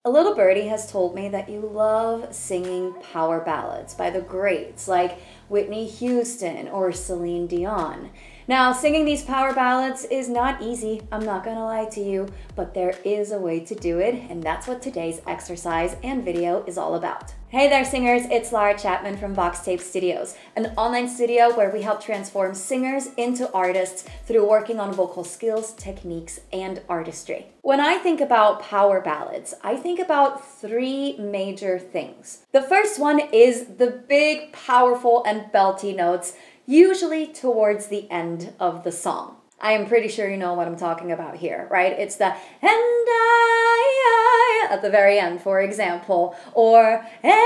A little birdie has told me that you love singing power ballads by the greats like Whitney Houston or Celine Dion. Now, singing these power ballads is not easy, I'm not gonna lie to you, but there is a way to do it, and that's what today's exercise and video is all about. Hey there singers, it's Lara Chapman from VoxTape Studios, an online studio where we help transform singers into artists through working on vocal skills, techniques, and artistry. When I think about power ballads, I think about three major things. The first one is the big, powerful, and belty notes, usually towards the end of the song. I am pretty sure you know what I'm talking about here, right? It's the "and I" at the very end, for example, or "anymore"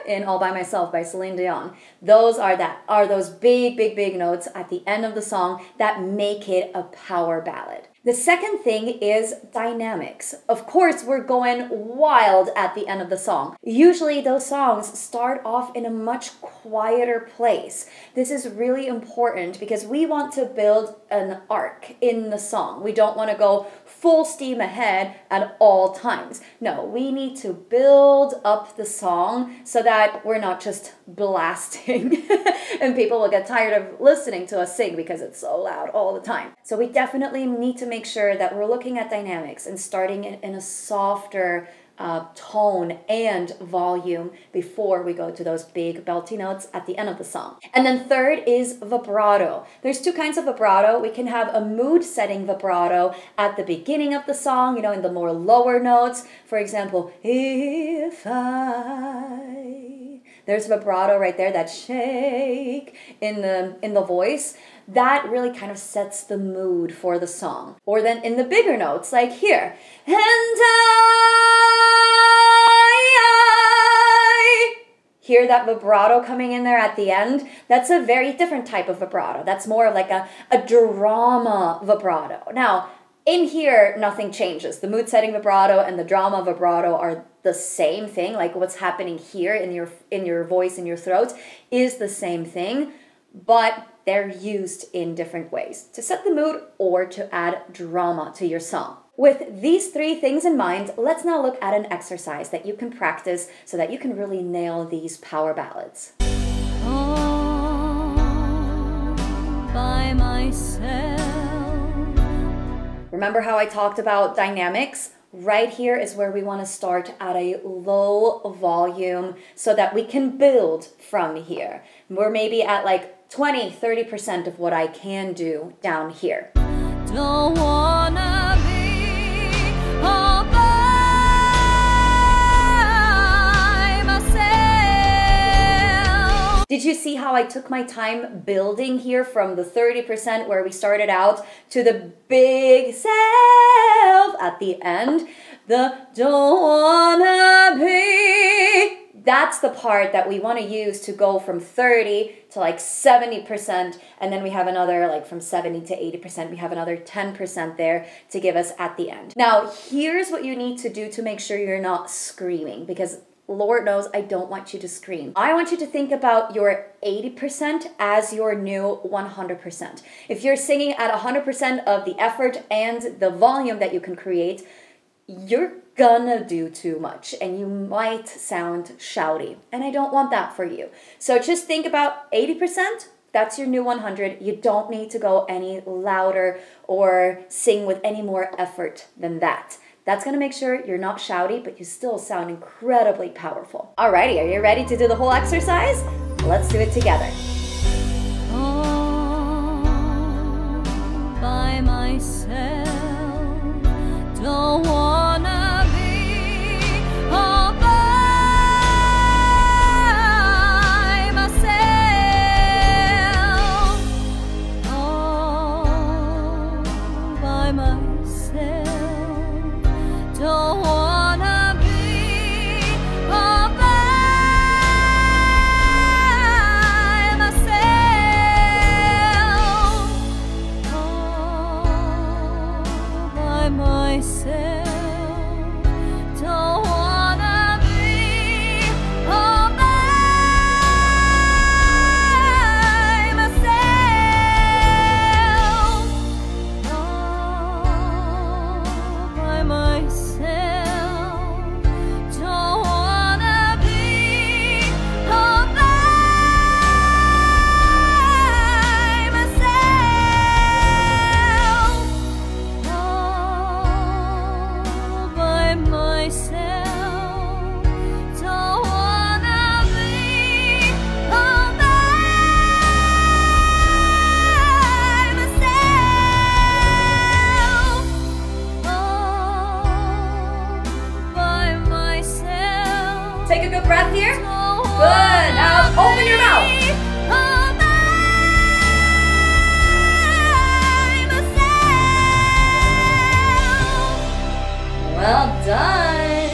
in All By Myself by Celine Dion. Those are those big notes at the end of the song that make it a power ballad. The second thing is dynamics. Of course, we're going wild at the end of the song. Usually those songs start off in a much quieter place. This is really important because we want to build an arc in the song. We don't want to go full steam ahead at all times. No, we need to build up the song so that we're not just blasting and people will get tired of listening to us sing because it's so loud all the time. So we definitely need to make sure that we're looking at dynamics and starting it in a softer tone and volume before we go to those big belty notes at the end of the song. And then third is vibrato. There's two kinds of vibrato. We can have a mood-setting vibrato at the beginning of the song, you know, in the more lower notes. For example, if I... There's vibrato right there, that shake in the voice. That really kind of sets the mood for the song. Or then in the bigger notes, like here, and I hear that vibrato coming in there at the end. That's a very different type of vibrato. That's more like a drama vibrato. Now, in here, nothing changes. The mood-setting vibrato and the drama vibrato are the same thing. Like what's happening here in your voice, in your throat, is the same thing, but they're used in different ways to set the mood or to add drama to your song. With these three things in mind, let's now look at an exercise that you can practice so that you can really nail these power ballads. All by myself. Remember how I talked about dynamics? Right here is where we want to start at a low volume so that we can build from here. We're maybe at like 20-30% of what I can do down here. Don't wanna be all by myself. Did you see how I took my time building here from the 30% where we started out to the big self at the end? The don't wanna be. That's the part that we want to use to go from 30 to like 70%, and then we have another, like from 70 to 80%, we have another 10% there to give us at the end. Now, here's what you need to do to make sure you're not screaming, because Lord knows I don't want you to scream. I want you to think about your 80% as your new 100%. If you're singing at 100% of the effort and the volume that you can create, you're gonna do too much and you might sound shouty, and I don't want that for you. So just think about 80%, that's your new 100. You don't need to go any louder or sing with any more effort than that. That's gonna make sure you're not shouty, but you still sound incredibly powerful. Alrighty, are you ready to do the whole exercise? Let's do it together. All by myself, don't wanna be all by myself, all by myself, don't wanna be all by myself, all by myself. a breath here. Good. Now open your mouth. Well done.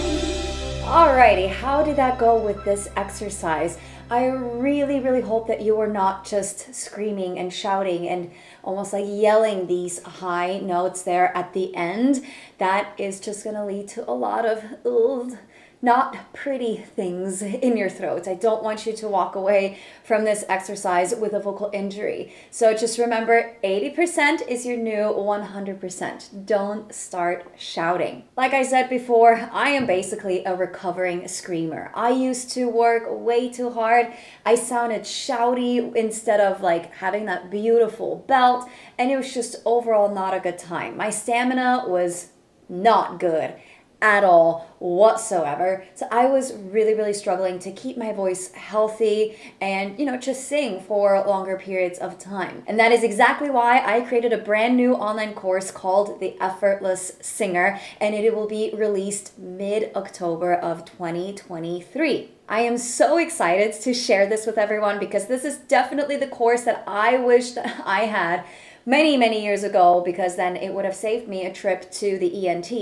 Alrighty, how did that go with this exercise? I really hope that you were not just screaming and shouting and almost like yelling these high notes there at the end. That is just gonna lead to a lot of not pretty things in your throat. I don't want you to walk away from this exercise with a vocal injury. So just remember, 80% is your new 100%. Don't start shouting. Like I said before, I am basically a recovering screamer. I used to work way too hard. I sounded shouty instead of like having that beautiful belt, and it was just overall not a good time. My stamina was not good at all whatsoever. So I was really struggling to keep my voice healthy and, you know, just sing for longer periods of time. And that is exactly why I created a brand new online course called the Effortless Singer, and it will be released mid-October of 2023. I am so excited to share this with everyone because this is definitely the course that I wish that I had many years ago, because then it would have saved me a trip to the ENT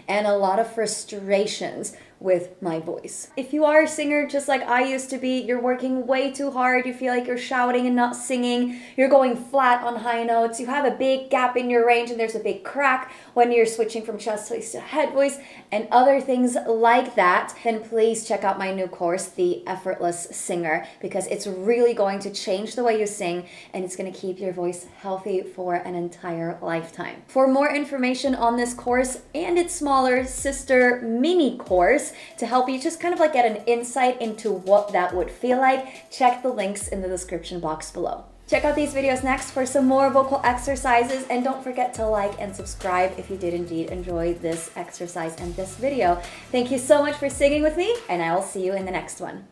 and a lot of frustrations with my voice. If you are a singer just like I used to be, you're working way too hard, you feel like you're shouting and not singing, you're going flat on high notes, you have a big gap in your range and there's a big crack when you're switching from chest voice to head voice and other things like that, then please check out my new course, The Effortless Singer, because it's really going to change the way you sing and it's going to keep your voice healthy for an entire lifetime. For more information on this course and its smaller sister mini course, to help you just kind of like get an insight into what that would feel like, check the links in the description box below. Check out these videos next for some more vocal exercises, and don't forget to like and subscribe if you did indeed enjoy this exercise and this video. Thank you so much for singing with me, and I will see you in the next one.